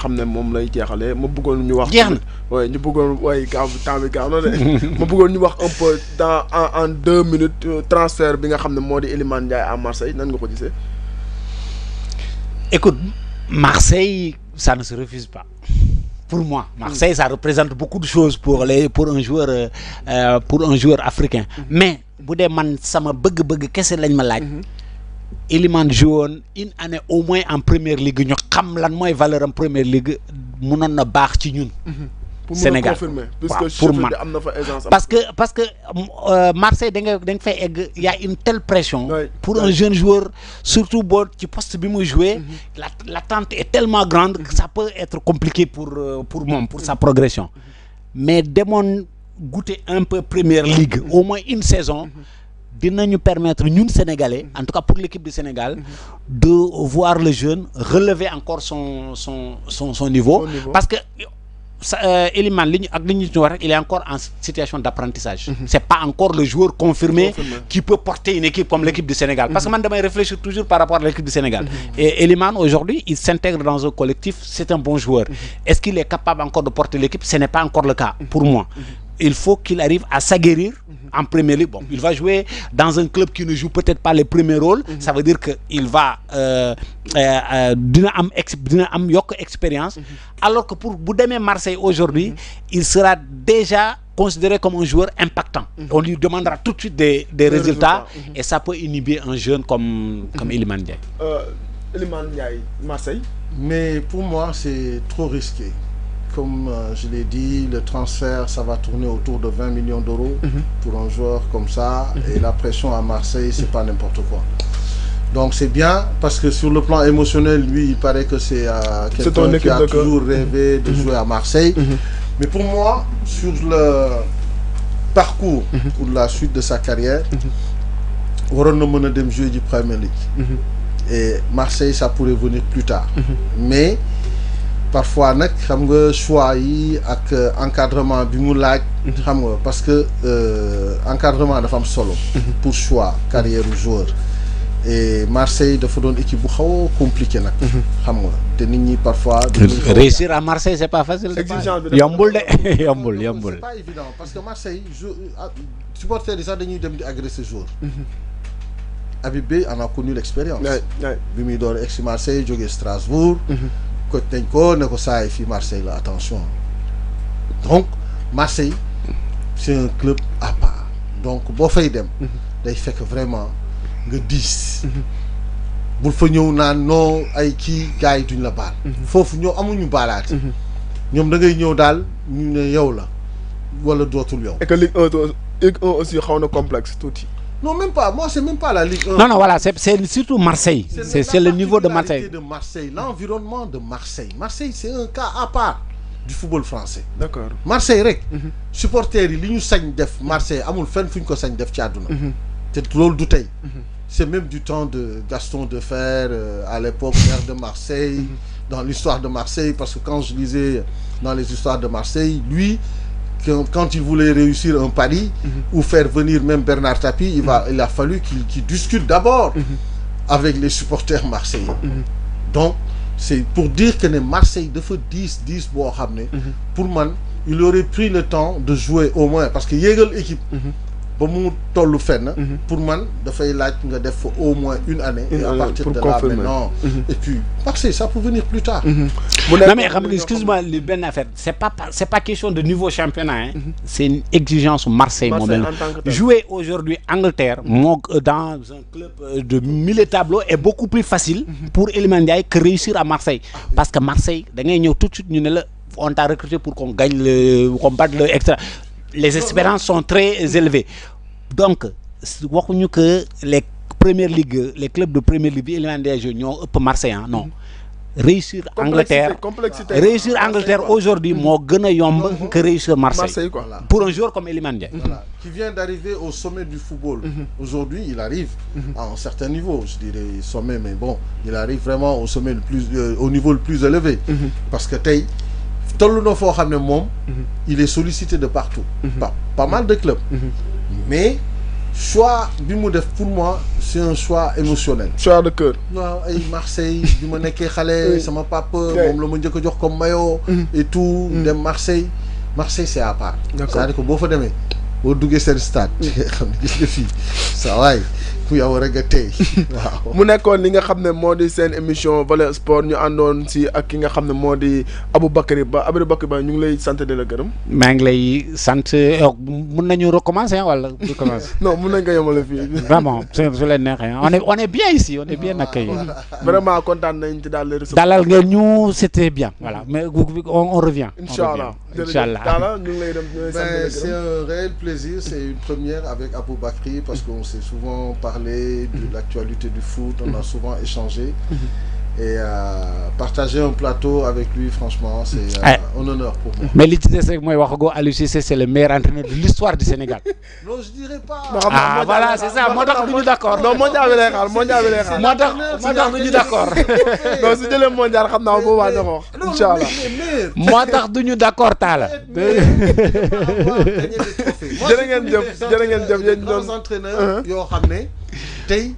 xam ne moom lay jeexalee ma bëggoon ñu wax. jeex na waaye ñu bëggoon waaye gaaw temps bi gaaw na de ma bëggoon ñu wax un peu dans en 2 minutes transfert bi nga xam ne moo di Iliman Ndiaye à Marseille nan nga ko gisee. Écoute, Marseille, ça ne se refuse pas. Pour moi, Marseille, ça représente beaucoup de choses pour un joueur africain. Mais bu man sama bëgg-bëgg kese lañ ma laaj. Iliman joué une année au moins en première ligue ñu xam lan mooy valeur en première ligue mënoon na baax ci ñun. Sénégal pour man parce que Marseille da nga fay egg y a une telle pression pour un jeune joueur surtout boo ci poste bi muy jouer l'attente est tellement grande que ça peut être compliqué pour sa progression mais demoon goûter un peu première ligue au moins une saison dinañu permettre ñun Sénégalais en tout cas pour l'équipe du Sénégal de voir le jeune relever encore son niveau parce que Iliman il est encore en situation d'apprentissage. C'est pas encore le joueur confirmé qui peut porter une équipe comme l'équipe du Sénégal. Parce que moi, je réfléchis toujours par rapport à l'équipe du Sénégal. Et Iliman, aujourd'hui, il s'intègre dans un collectif, c'est un bon joueur. Est-ce qu'il est capable encore de porter l'équipe? Ce n'est pas encore le cas pour moi. Il faut qu'il arrive à s'aguerrir en Premier League. Bon, il va jouer dans un club qui ne joue peut-être pas les premiers rôles. Ça veut dire qu'il va dina am yok expérience. Alors que pour Boudemé Marseille aujourd'hui, il sera déjà considéré comme un joueur impactant. On lui demandera tout de suite des résultats et ça peut inhiber un jeune comme Iliman Ndiaye. Iliman Ndiaye, Marseille. Mais pour moi, c'est trop risqué. Comme je l'ai dit, le transfert, ça va tourner autour de 20 millions d'euros pour un joueur comme ça. Et la pression à Marseille, c'est pas n'importe quoi. Donc c'est bien parce que sur le plan émotionnel, lui, il paraît que c'est quelqu'un qui a toujours rêvé de jouer à Marseille. Mais pour moi, sur le parcours ou la suite de sa carrière, Waron ne jouer du Premier League. Et Marseille, ça pourrait venir plus tard. Mais parfois nag xam nga choix yi ak encadrement bi mu laaj xam nga parce que encadrement dafa am solo pour choix carrière du joueur et Marseille dafa doon équipe bu xaw a compliqué nag xam nga te nit ñi parfois réussir à Marseille c'est pas facile yombul de yombul c'est pas évident parce que Marseille supporters yi sax dañuy dem di agresser joueur Habib Beye en a connu l'expérience bi muy door ex Marseille jógee Strasbourg coach dañ ko ne ko saa yi fii Marseille la attention donc Marseille c'est un club à part donc boo fay dem day fekk vraiment nga diis bul fa ñëw naan non ay kii gars yi duñ la baal foofu ñoo amuñu baalaati ñoom da ngay ñëw daal ñu ne yow la wala dootul yow. Et que Ligue 1 aussi xaw na complexe tuuti. Non, même pas. Moi, c'est même pas la Ligue 1. Non, voilà, c'est surtout Marseille. C'est le niveau de Marseille. L'environnement de Marseille. Marseille, c'est un cas à part du football français. D'accord. Marseille, rek. Supporters, ils nous sañ def Marseille. Amul fenn fuñ ko sañ def ci aduna. C'est lolu du tay. C'est même du temps de Gaston Defer à l'époque, maire de Marseille, dans l'histoire de Marseille, parce que quand je lisais dans les histoires de Marseille, lui, quand il voulait réussir un pari ou faire venir même Bernard Tapie, il a fallu qu'il discute d'abord avec les supporters marseillais. Donc, c'est pour dire que les Marseille de fait 10 pour ramener. Pour moi, il aurait pris le temps de jouer au moins, parce que Yegel équipe, pour moi, il fallait au moins une année. Et à partir de là, maintenant. Et puis, Marseille, ça peut venir plus tard. Non, mais excuse-moi, Ben affaire. C'est pas question de niveau championnat. Hein. C'est une exigence au Marseille. Jouer aujourd'hui Angleterre dans un club de 1000 tableaux est beaucoup plus facile pour Iliman Ndiaye que réussir à Marseille. Parce que Marseille, tout de suite, on t'a recruté pour qu'on gagne qu'on batte le extra. Les espérances sont très élevées. Donc, waxuñu que les premières ligues, les clubs de première ligue, Iliman Ndiaye ñoo ëpp Marseille non. Réussir Angleterre aujourd'hui moo gën a yomb que réussir Marseille quoi. Pour un joueur comme Iliman Ndiaye. Voilà. Qui vient d'arriver au sommet du football. Aujourd'hui, il arrive à un certain niveau, je dirais sommet, mais bon, il arrive vraiment au sommet au niveau le plus élevé. Parce que tey il est sollicité de partout, pas mal de clubs. Mais choix bi mu def pour moi c'est un choix émotionnel. choix de cœur. waaw ay Marseille bi ma nekkee xale sama papa moom la ma njëkk a jox comme maillot et tout dem Marseille c'est à part. c'est-à-dire que boo fa demee boo duggee seen stade xam ne gis nga fii saa waay ku yow rek a tey waaw. mu nekkoon li nga xam ne moo di seen émission Valeurs Sport ñu àndoon si ak ki nga xam ne moo di Aboubacry Ba ñu ngi lay sant di la gërëm. maa ngi lay sant mun nañu recommencer wala recommencer. non mun nañ ko yemale fii. vraiment su leen neexee on est bien ici on est bien accueillis. vraiment kontaan nañ ci daal di recevoir. dalal ngeen ñu c'était bien voilà mais on revient. Inch'Allah Inch'Allah. ñu ngi lay dem c'est un réel plaisir, c'est une première avec Aboubacry parce qu'on s'est souvent parlé de l'actualité du foot, on a souvent échangé et partager un plateau avec lui, franchement, c'est un honneur pour moi. Mais l'idée c'est que moi, Aliou Cissé, c'est le meilleur entraîneur de l'histoire du Sénégal. Non, je dirais pas. Ah voilà, c'est ça. Moi, je suis d'accord. Non, mondial bi lay xaar. Moi, je suis d'accord. Non, su jëlee mondial xam naa boo waa joxoo. Inch'Allah. Moi, je suis d'accord Talla. Jërë ngeen jëf yéen doon entraîneurs yoo xam ne tey